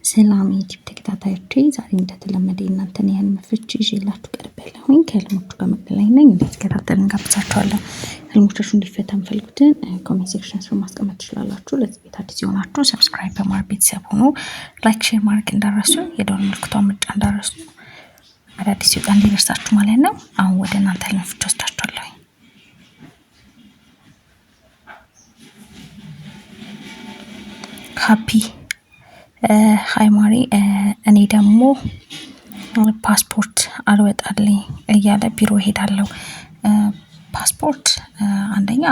ሰላም ዩቲዩብ ተከታታዮቼ ዛሬ እንደተለመደ እናንተን የህልም ፍቺ ይዤላችሁ ቀርቤያለሁኝ። ከህልሞቹ ጋር መገናኘት ነኝ እንድትከታተሉኝ እንጋብዛችኋለሁ። ህልሞቻችሁ እንዲፈታ የምትፈልጉትን ኮሜንት ሴክሽን ስር ማስቀመጥ ትችላላችሁ። ለዚህ ቤት አዲስ የሆናችሁ ሰብስክራይብ በማድረግ ቤተሰብ ሁኑ። ላይክ፣ ሼር ማድረግ እንዳረሱ፣ የደወል ምልክቷን ምርጫ እንዳረሱ አዳዲስ ሲወጣ እንዲደርሳችሁ ማለት ነው። አሁን ወደ እናንተ ህልም ፍቺ ወስዳችኋለሁ። ሃፒ ሃይ ማሪ፣ እኔ ደግሞ ፓስፖርት አልወጣልኝ እያለ ቢሮ ሄዳለሁ። ፓስፖርት አንደኛ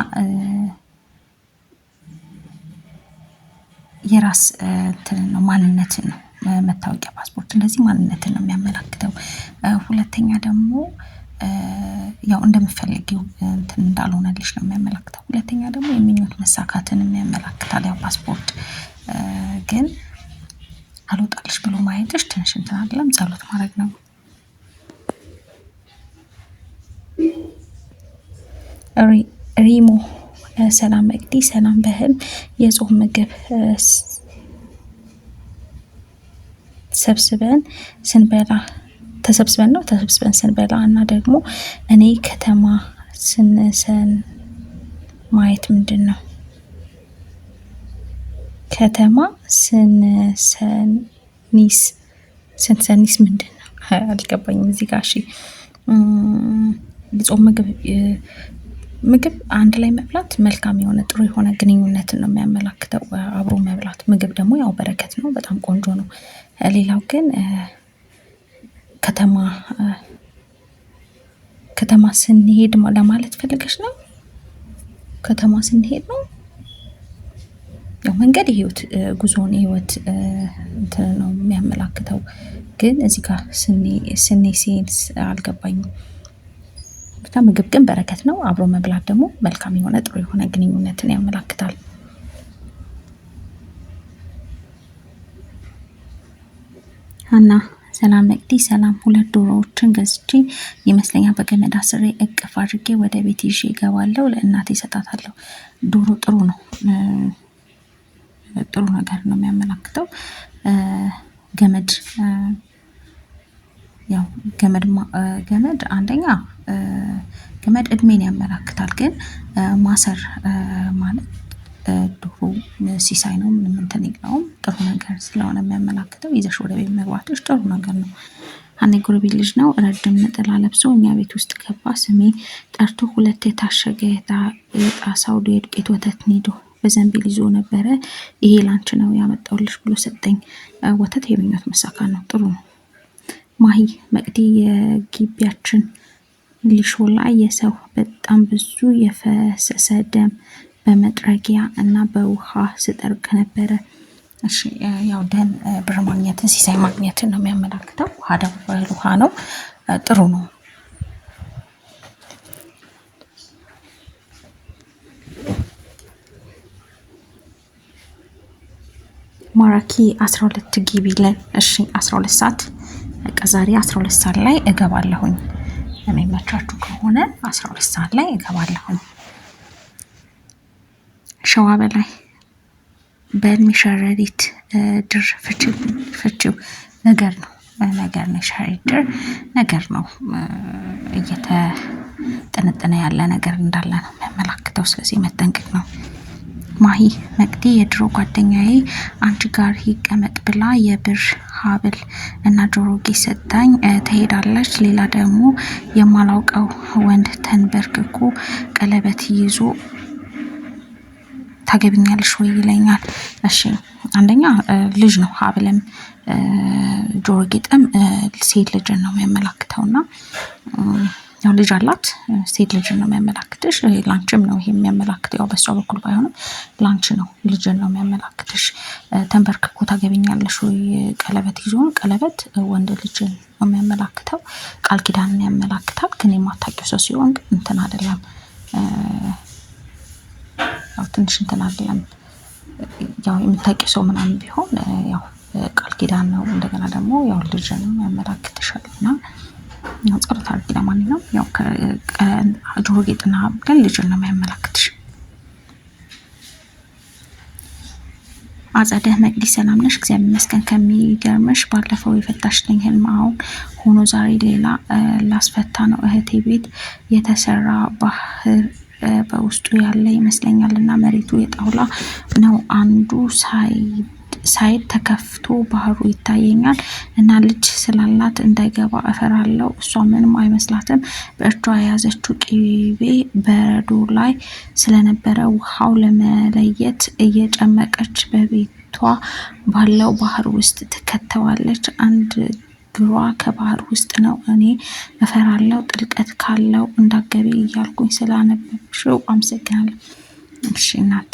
የራስ እንትን ነው፣ ማንነትን ነው መታወቂያ። ፓስፖርት እንደዚህ ማንነትን ነው የሚያመላክተው። ሁለተኛ ደግሞ ያው እንደምፈልጊው እንትን እንዳልሆነልሽ ነው የሚያመላክተው። ሁለተኛ ደግሞ የሚኞት መሳካትን የሚያመላክታል። ያው ፓስፖርት ግን አልወጣልሽ ብሎ ማየትሽ ትንሽ እንትን አይደለም፣ ጸሎት ማድረግ ነው። ሪሞ ሰላም መቅዲ፣ ሰላም በህልም የጾም ምግብ ተሰብስበን ስንበላ እና ደግሞ እኔ ከተማ ስንሰን ማየት ምንድን ነው? ከተማ ስንሰኒስ ምንድን ነው? አልገባኝም እዚህ ጋር። እሺ የጾም ምግብ አንድ ላይ መብላት መልካም የሆነ ጥሩ የሆነ ግንኙነትን ነው የሚያመላክተው። አብሮ መብላት ምግብ ደግሞ ያው በረከት ነው፣ በጣም ቆንጆ ነው። ሌላው ግን ከተማ ስንሄድ ለማለት ፈልገሽ ነው? ከተማ ስንሄድ ነው ያው መንገድ ህይወት ጉዞን ህይወት እንትን ነው የሚያመላክተው። ግን እዚህ ጋር ሴንስ አልገባኝም። ምግብ ግን በረከት ነው። አብሮ መብላት ደግሞ መልካም የሆነ ጥሩ የሆነ ግንኙነትን ያመላክታል። ሀና ሰላም መቅዲ፣ ሰላም 2 ዶሮዎችን ገዝቼ ይመስለኛል በገመድ አስሬ እቅፍ አድርጌ ወደ ቤት ይዤ እገባለሁ። ለእናቴ እሰጣታለሁ። ዶሮ ጥሩ ነው፣ ጥሩ ነገር ነው የሚያመላክተው። ገመድ ያው ገመድ አንደኛ ገመድ እድሜን ያመላክታል። ግን ማሰር ማለት ዶሮ ሲሳይ ነው፣ ምንም እንትን የለውም። ጥሩ ነገር ስለሆነ የሚያመላክተው ይዘሽ ወደ ቤት መግባትሽ ጥሩ ነገር ነው። አንድ ጎረቤት ልጅ ነው ረጅም ነጠላ ለብሶ እኛ ቤት ውስጥ ገባ። ስሜ ጠርቶ 2 የታሸገ የጣሳው የዱቄት ወተት ኒዶ በዘንቢል ይዞ ነበረ። ይሄ ላንቺ ነው ያመጣውልሽ ብሎ ሰጠኝ። ወተት የምኞት መሳካት ነው፣ ጥሩ ነው። ማሂ መቅዲ፣ የግቢያችን ሊሾ ላይ የሰው በጣም ብዙ የፈሰሰ ደም በመጥረጊያ እና በውሃ ስጠርግ ነበረ። እሺ ያው ደም ብር ማግኘትን ሲሳይ ማግኘትን ነው የሚያመላክተው። ውሃ ደግሞ ውሃ ነው፣ ጥሩ ነው። ማራኪ 12 ጊቢ ላይ እሺ 12 ሰዓት በቃ ዛሬ 12 ሰዓት ላይ እገባለሁኝ። የሚመቻችሁ ከሆነ 12 ሰዓት ላይ እገባለሁኝ። ሸዋ በላይ በህልሜ ሸረሪት ድር ፍቺው ነገር ነው ሸረሪት ድር ነገር ነው፣ እየተጠነጠነ ያለ ነገር እንዳለ ነው የሚያመላክተው። ስለዚህ መጠንቀቅ ነው። ማሂ መቅዲ፣ የድሮ ጓደኛዬ አንቺ ጋር ይቀመጥ ብላ የብር ሀብል እና ጆሮ ጌጥ ሰጣኝ ትሄዳለች። ሌላ ደግሞ የማላውቀው ወንድ ተንበርክኮ ቀለበት ይዞ ታገቢኛለሽ ወይ ይለኛል። እሺ አንደኛ ልጅ ነው፣ ሀብልም ጆሮ ጌጥም ሴት ልጅን ነው የሚያመላክተውና ያው ልጅ አላት፣ ሴት ልጅን ነው የሚያመላክትሽ። ላንቺም ነው ይሄ የሚያመላክተው። ያው በሷ በኩል ባይሆንም ላንቺ ነው፣ ልጅን ነው የሚያመላክትሽ። ተንበርክኮ ታገቢኛለሽ ወይ ቀለበት ይዞ፣ ቀለበት ወንድ ልጅን ነው የሚያመላክተው። ቃል ኪዳንን ያመላክታል። ግን የማታውቂው ሰው ሲሆን እንትን አይደለም፣ ያው ትንሽ እንትን አይደለም። ያው የምታውቂው ሰው ምናምን ቢሆን ያው ቃል ኪዳን ነው። እንደገና ደግሞ ያው ልጅን ነው ያመላክትሻልና ያው ጸሎት አድርጊ። ለማንኛውም ያው ጆሮ ጌጥና ሀብል ልጅን ነው የሚያመላክትሽ። አጸደ መቅዲ ሰላም ነሽ? እግዚአብሔር ይመስገን። ከሚገርምሽ ባለፈው የፈታሽልኝ ህልም አሁን ሆኖ ዛሬ ሌላ ላስፈታ ነው። እህቴ ቤት የተሰራ ባህር በውስጡ ያለ ይመስለኛል እና መሬቱ የጣውላ ነው። አንዱ ሳይድ ተከፍቶ ባህሩ ይታየኛል እና ልጅ ስላላት እንዳይገባ እፈራለሁ። እሷ ምንም አይመስላትም። በእጇ የያዘችው ቅቤ በረዶ ላይ ስለነበረ ውሃው ለመለየት እየጨመቀች በቤቷ ባለው ባህር ውስጥ ትከተዋለች። አንድ እግሯ ከባህር ውስጥ ነው። እኔ እፈራለሁ። ጥልቀት ካለው እንዳገቢ እያልኩኝ ስላነበብሽው አመሰግናለሁ። እሺ እናት፣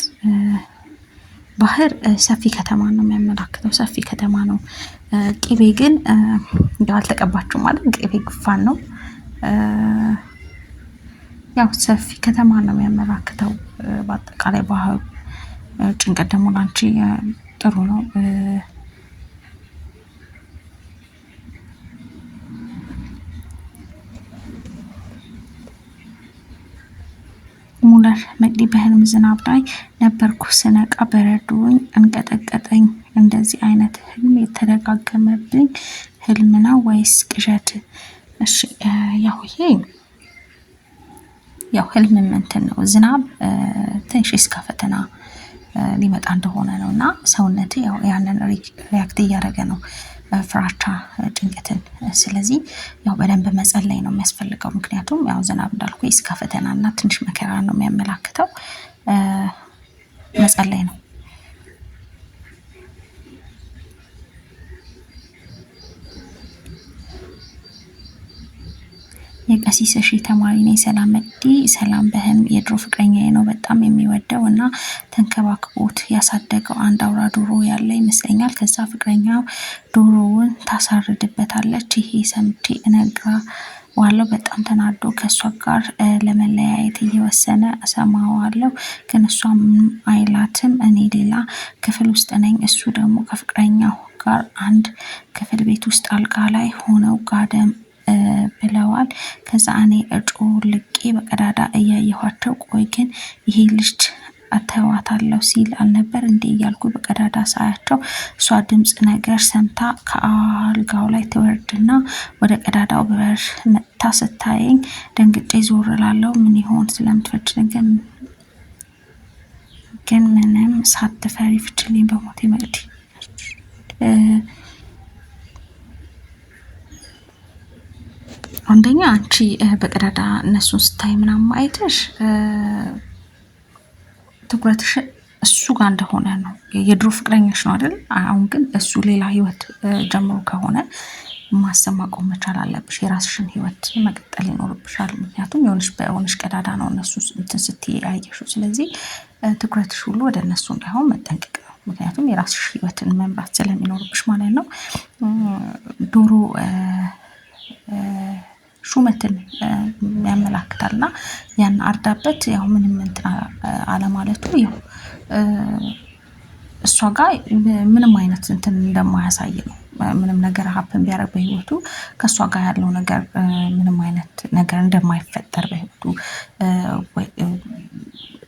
ባህር ሰፊ ከተማ ነው የሚያመላክተው፣ ሰፊ ከተማ ነው። ቅቤ ግን ያው አልተቀባችሁም ማለት ቅቤ ጉፋን ነው። ያው ሰፊ ከተማ ነው የሚያመላክተው በአጠቃላይ ባህሩ። ጭንቀት ደግሞ ላንቺ ጥሩ ነው። ሙለር መቅዲ በህልም ዝናብ ላይ ነበርኩ። ስነቃ በረዶኝ እንቀጠቀጠኝ። እንደዚህ አይነት ህልም የተደጋገመብኝ ህልም ነው ወይስ ቅዠት? እሺ ያው ይሄ ያው ህልም እንትን ነው። ዝናብ ትንሽ እስከ ፈተና ሊመጣ እንደሆነ ነው እና ሰውነት ያው ያንን ሪያክት እያደረገ ነው፣ ፍራቻ፣ ጭንቀትን። ስለዚህ ያው በደንብ መጸለይ ነው የሚያስፈልገው። ምክንያቱም ያው ዝናብ እንዳልኩ እስከ ፈተና እና ትንሽ መከራ ነው የሚያመላክተው። መጸለይ ነው። የቀሲስ እሺ ተማሪ ነኝ። ሰላም መቅዲ። ሰላም በህልም የድሮ ፍቅረኛዬ ነው በጣም የሚወደው እና ተንከባክቦት ያሳደገው አንድ አውራ ዶሮ ያለ ይመስለኛል። ከዛ ፍቅረኛው ዶሮውን ታሳርድበታለች። ይሄ ሰምቼ እነግረዋለሁ። በጣም ተናዶ ከእሷ ጋር ለመለያየት እየወሰነ እሰማዋለሁ። ግን እሷ ምንም አይላትም። እኔ ሌላ ክፍል ውስጥ ነኝ። እሱ ደግሞ ከፍቅረኛው ጋር አንድ ክፍል ቤት ውስጥ አልጋ ላይ ሆነው ጋደም ብለዋል። ከዛ እኔ ልቄ በቀዳዳ እያየኋቸው፣ ቆይ ግን ይሄ ልጅ አተዋታለሁ ሲል አልነበር እንዴ እያልኩ በቀዳዳ ሳያቸው፣ እሷ ድምፅ ነገር ሰምታ ከአልጋው ላይ ትወርድና ወደ ቀዳዳው በር መጥታ ስታየኝ ደንግጬ ዞር እላለሁ። ምን ይሆን ስለምትፈች ነገር ግን ምንም ሳትፈሪ ፍችልኝ በሞቴ መቅዲ። አንደኛ አንቺ በቀዳዳ እነሱን ስታይ ምናምን አይተሽ ትኩረትሽ እሱ ጋር እንደሆነ ነው። የድሮ ፍቅረኛሽ ነው አይደል? አሁን ግን እሱ ሌላ ህይወት ጀምሮ ከሆነ ማሰብ ማቆም መቻል አለብሽ። የራስሽን ህይወት መቀጠል ይኖርብሻል። ምክንያቱም በሆነሽ ቀዳዳ ነው እነሱ እንትን ስትይ ያየሽው። ስለዚህ ትኩረትሽ ሁሉ ወደ እነሱ እንዳይሆን መጠንቀቅ ነው። ምክንያቱም የራስሽ ህይወትን መምራት ስለሚኖርብሽ ማለት ነው። ዶሮ ሹመትን ያመላክታል እና ያን አርዳበት ያው ምንም እንትን አለማለቱ ያው እሷ ጋር ምንም አይነት እንትን እንደማያሳይ ነው። ምንም ነገር ሀፕን ቢያደርግ በህይወቱ ከእሷ ጋር ያለው ነገር ምንም አይነት ነገር እንደማይፈጠር በህይወቱ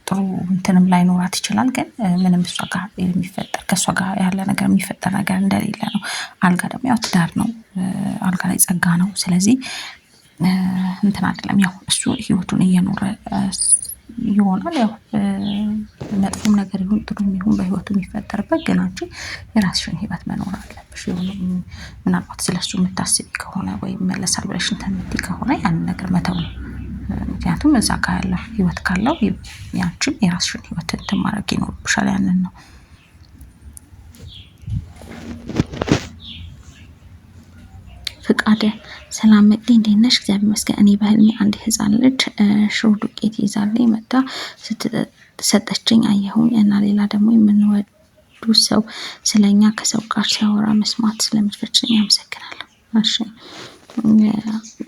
ጥሩ እንትንም ላይኖራት ይችላል። ግን ምንም እሷ ጋር የሚፈጠር ከእሷ ጋር ያለ ነገር የሚፈጠር ነገር እንደሌለ ነው። አልጋ ደግሞ ያው ትዳር ነው። አልጋ ላይ ጸጋ ነው። ስለዚህ እንትን አይደለም። ያው እሱ ህይወቱን እየኖረ ይሆናል። ያው መጥፎም ነገር ይሁን ጥሩም ይሁን በህይወቱ የሚፈጠርበት፣ ግን አንቺ የራስሽን ህይወት መኖር አለብሽ። ምናልባት ስለሱ የምታስቢ ከሆነ ወይም መለሳል ብለሽ እንትን የምትይ ከሆነ ያንን ነገር መተው ነው። ምክንያቱም እዛ ጋር ያለ ህይወት ካለው ያንቺም የራስሽን ህይወት እንትን ማድረግ ይኖርብሻል። ያንን ነው። ፍቃደ ሰላም መቅዲ እንዴት ነሽ? እግዚአብሔር ይመስገን። እኔ በህልሜ አንድ ህፃን ልጅ ሽሮ ዱቄት ይዛለኝ መጣ ሰጠችኝ አየሁኝ እና ሌላ ደግሞ የምንወዱ ሰው ስለኛ ከሰው ጋር ሲያወራ መስማት ስለምትፈጭኝ አመሰግናለሁ። እሺ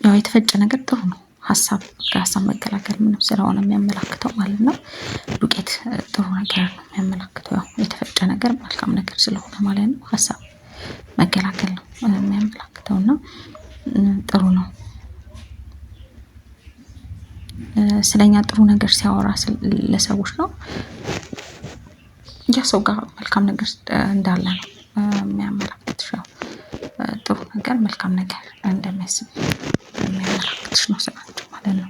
ያው የተፈጨ ነገር ጥሩ ነው። ሀሳብ ከሀሳብ መገላገል ምንም ስለሆነ የሚያመላክተው ማለት ነው። ዱቄት ጥሩ ነገር ነው የሚያመላክተው። ያው የተፈጨ ነገር መልካም ነገር ስለሆነ ማለት ነው። ሀሳብ መገላገል ነው የሚያመላክተው እና ጥሩ ነው። ስለኛ ጥሩ ነገር ሲያወራ ለሰዎች ነው። ያ ሰው ጋር መልካም ነገር እንዳለ ነው የሚያመላክትሽ። ያው ጥሩ ነገር መልካም ነገር እንደሚያስብ የሚያመላክትሽ ነው ስላንቺ ማለት ነው።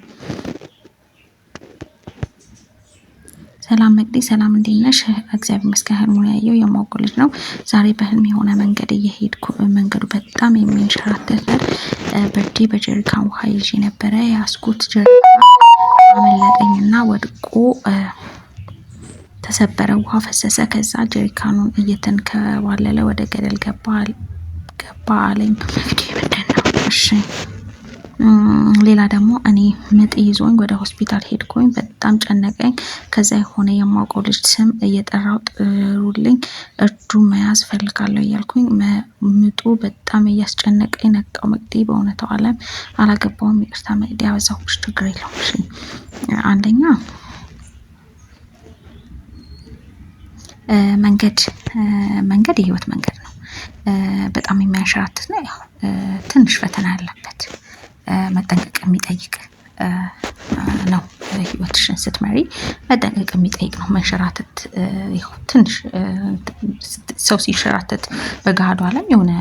ሰላም መቅዲ፣ ሰላም እንዴት ነሽ? እግዚአብሔር ይመስገን። ህልሙን ያየው የማውቀው ልጅ ነው። ዛሬ በህልም የሆነ መንገድ እየሄድኩ መንገዱ በጣም የሚንሸራተት በእጄ በጀሪካን ውሃ ይዤ ነበረ። ያስኩት ጀሪካን አመለጠኝና ወድቆ ተሰበረ። ውሃ ፈሰሰ። ከዛ ጀሪካኑን እየተንከባለለ ወደ ገደል ገባ አለኝ። ምንድን ነው? እሺ ሌላ ደግሞ እኔ ምጥ ይዞኝ ወደ ሆስፒታል ሄድኩኝ። በጣም ጨነቀኝ። ከዛ የሆነ የማውቀው ልጅ ስም እየጠራው ጥሩልኝ፣ እጁ መያዝ ፈልጋለሁ እያልኩኝ ምጡ በጣም እያስጨነቀኝ ነቃው። መቅዲ በእውነታው ዓለም አላገባውም። ይቅርታ መቅዲ ያበዛሁብሽ፣ ችግር የለውም። አንደኛ መንገድ የህይወት መንገድ ነው። በጣም የሚያንሸራትት ነው። ያው ትንሽ ፈተና ያለበት መጠንቀቅ የሚጠይቅ ነው። ህይወትሽን ስትመሪ መጠንቀቅ የሚጠይቅ ነው። መንሸራተት ትንሽ ሰው ሲሸራተት በገሃዱ ዓለም የሆነ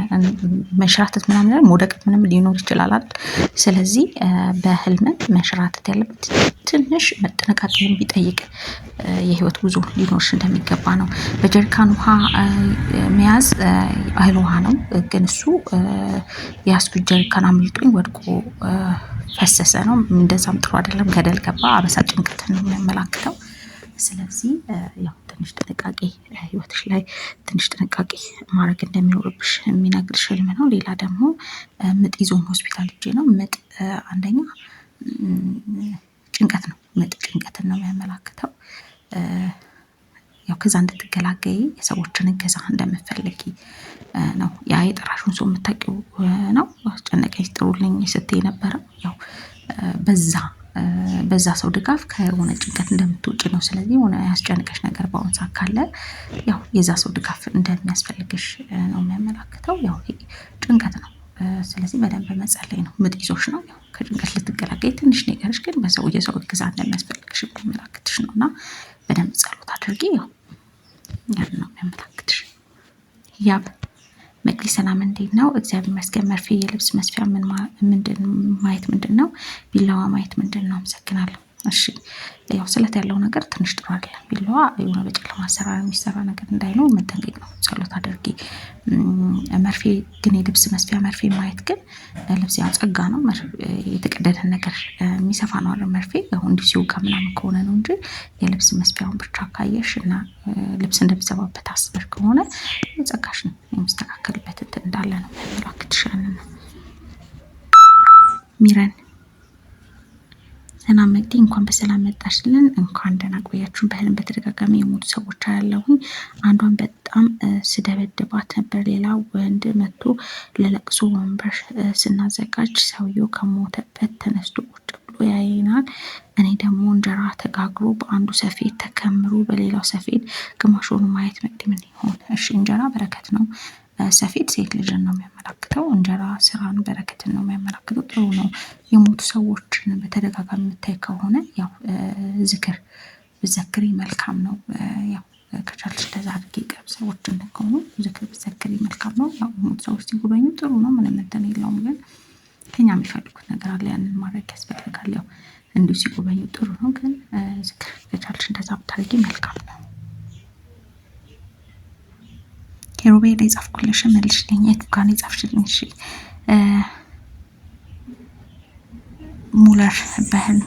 መንሸራተት ምናምን መውደቅ ምንም ሊኖር ይችላል አይደል? ስለዚህ በህልም መንሸራተት ያለበት ትንሽ መጠንቀቅ የሚጠይቅ የህይወት ጉዞ ሊኖርሽ እንደሚገባ ነው። በጀሪካን ውሃ መያዝ እህል ውሃ ነው፣ ግን እሱ የያዝኩት ጀሪካን አምልጦኝ ወድቆ ፈሰሰ ነው። እንደዛም ጥሩ አይደለም። ገደል ገባ። አበሳ ጭንቀትን ነው የሚያመላክተው። ስለዚህ ያው ትንሽ ጥንቃቄ ህይወትሽ ላይ ትንሽ ጥንቃቄ ማድረግ እንደሚኖርብሽ የሚነግርሽ ህልም ነው። ሌላ ደግሞ ምጥ ይዞኝ ሆስፒታል ሄጄ ነው። ምጥ አንደኛ ጭንቀት ነው። ምጥ ጭንቀትን ነው የሚያመላክተው። ያው ከዛ እንድትገላገይ የሰዎችን እገዛ እንደምትፈልጊ ነው። ያ የጠራሽውን ሰው የምታውቂው ነው። አስጨነቀኝ ጥሩልኝ ስትይ ነበረው። ያው በዛ ሰው ድጋፍ ከሆነ ጭንቀት እንደምትወጪ ነው። ስለዚህ የሆነ ያስጨንቀሽ ነገር በአሁን ሰዓት ካለ ያው የዛ ሰው ድጋፍ እንደሚያስፈልግሽ ነው የሚያመላክተው። ያው ጭንቀት ነው። ስለዚህ በደንብ መጸለይ ነው። ምጥ ይዞሽ ነው። ያው ከጭንቀት ልትገላገይ ትንሽ ነገርሽ ግን የሰው እገዛ እንደሚያስፈልግሽ የሚያመላክትሽ ነው። እና በደንብ ጸሎት አድርጊ። ያው ያን ነው የሚያመላክትሽ። ያብ መቅዲ ሰላም እንዴት ነው? እግዚአብሔር ይመስገን። መርፌ፣ የልብስ መስፊያ ማየት ምንድን ነው? ቢላዋ ማየት ምንድን ነው? አመሰግናለሁ። እሺ ያው ስለት ያለው ነገር ትንሽ ጥሩ አይደለም። ቢላዋ የሆነ በጨለማ አሰራር የሚሰራ ነገር እንዳይኖር መጠንቀቅ ነው። ጸሎት አድርጊ። መርፌ ግን የልብስ መስፊያ መርፌ ማየት ግን ልብስ ያው ጸጋ ነው። የተቀደደ ነገር የሚሰፋ ነው አይደል? መርፌ ያው እንዲሁ ሲወጋ ምናምን ከሆነ ነው እንጂ የልብስ መስፊያውን ብቻ ካየሽ እና ልብስ እንደሚሰባበት አስበሽ ከሆነ ጸጋሽ ነው የሚስተካከልበት እንትን እንዳለ ነው የሚያመላክትሽ። ሚረን ሰላም መቅዲ፣ እንኳን በሰላም መጣሽልን። እንኳን ደህና ቆያችሁን። በህልም በተደጋጋሚ የሞቱ ሰዎች አያለሁኝ። አንዷን በጣም ስደበድባት ነበር። ሌላ ወንድ መጥቶ ለለቅሶ ወንበር ስናዘጋጅ ሰውየው ከሞተበት ተነስቶ ቁጭ ብሎ ያየናል። እኔ ደግሞ እንጀራ ተጋግሮ በአንዱ ሰፌድ ተከምሮ በሌላው ሰፌድ ግማሽ ሆኖ ማየት መቅዲ ምን ይሆን? እሺ እንጀራ በረከት ነው። ሰፌድ ሴት ልጅን ነው የሚያመላክተው። እንጀራ ስራን በረከትን ነው የሚያመላክተው። ጥሩ ነው። የሞቱ ሰዎችን በተደጋጋሚ የምታይ ከሆነ ያው ዝክር ብዘክሪ መልካም ነው። ያው ከቻልሽ እንደዛ አድርጊ። ቅርብ ሰዎች ከሆኑ ዝክር ብዘክሪ መልካም ነው። ያው የሞቱ ሰዎች ሲጎበኙ ጥሩ ነው፣ ምንም እንትን የለውም። ግን ከኛ የሚፈልጉት ነገር አለ፣ ያንን ማድረግ ያስፈልጋል። ያው እንዲሁ ሲጎበኙ ጥሩ ነው፣ ግን ዝክር ከቻልሽ እንደዛ ብታደርጊ መልካም ነው። ሮቤል የጻፍኩልሽ መልሽልኝ። የቱ ጋር ነው የጻፍሽልኝ? እሺ ሙለር በህልም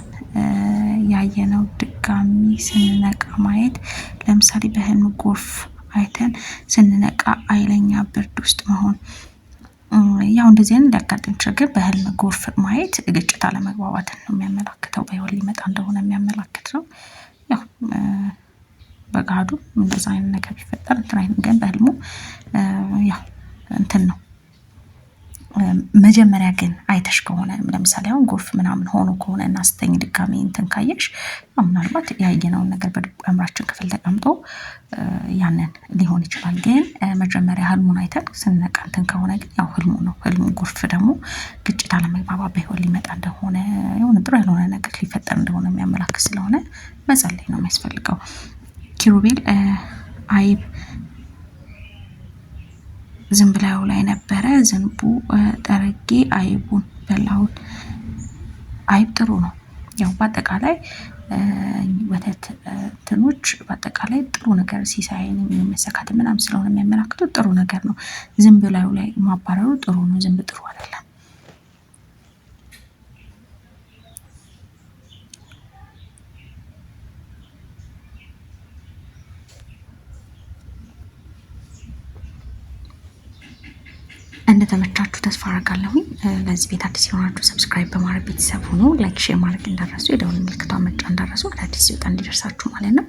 ያየነው ድጋሚ ስንነቃ ማየት። ለምሳሌ በህልም ጎርፍ አይተን ስንነቃ ኃይለኛ ብርድ ውስጥ መሆን። ያው እንደዚህ አይነት ሊያጋጥም ይችላል። ግን በህልም ጎርፍ ማየት ግጭት አለመግባባትን ነው የሚያመላክተው። በህይወት ሊመጣ እንደሆነ የሚያመላክት ነው። ያው በጋዱ እንደዛ አይነት ነገር ቢፈጠር እንትን አይነት ግን በህልሙ ያው እንትን ነው። መጀመሪያ ግን አይተሽ ከሆነ ለምሳሌ አሁን ጎርፍ ምናምን ሆኖ ከሆነ እና ስተኝ ድጋሚ እንትን ካየሽ ምናልባት ያየነውን ነገር በአእምሯችን ክፍል ተቀምጦ ያንን ሊሆን ይችላል። ግን መጀመሪያ ህልሙን አይተን ስንነቃ እንትን ከሆነ ግን ያው ህልሙ ነው። ህልሙ ጎርፍ ደግሞ ግጭት አለመግባባት በህይወት ሊመጣ እንደሆነ የሆነ ጥሩ ያልሆነ ነገር ሊፈጠር እንደሆነ የሚያመላክት ስለሆነ መጸለይ ነው የሚያስፈልገው። ኪሩቤል አይብ ዝንብ ላዩ ላይ ነበረ። ዝንቡ ጠርጌ አይቡን በላሁት። አይብ ጥሩ ነው። ያው በአጠቃላይ ወተት እንትኖች በአጠቃላይ ጥሩ ነገር ሲሳይን መሰካት ምናምን ስለሆነ የሚያመላክቱት ጥሩ ነገር ነው። ዝንብ ላዩ ላይ ማባረሩ ጥሩ ነው። ዝንብ ጥሩ አይደለም። እንደተመቻችሁ ተስፋ አደርጋለሁኝ። ለዚህ ቤት አዲስ የሆናችሁ ሰብስክራይብ በማድረግ ቤተሰብ ሆኖ ላይክ፣ ሼር ማድረግ እንዳረሱ፣ የደወል ምልክቷን መጫን እንዳረሱ፣ አዳዲስ ሲወጣ እንዲደርሳችሁ ማለት ነው።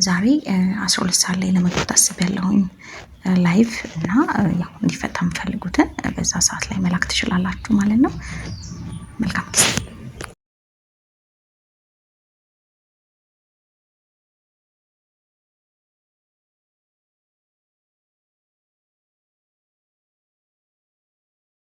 ዛሬ 12 ሰዓት ላይ ለመግባት አስቤያለሁኝ ላይቭ እና ያው እንዲፈታ የምፈልጉትን በዛ ሰዓት ላይ መላክ ትችላላችሁ ማለት ነው። መልካም ጊዜ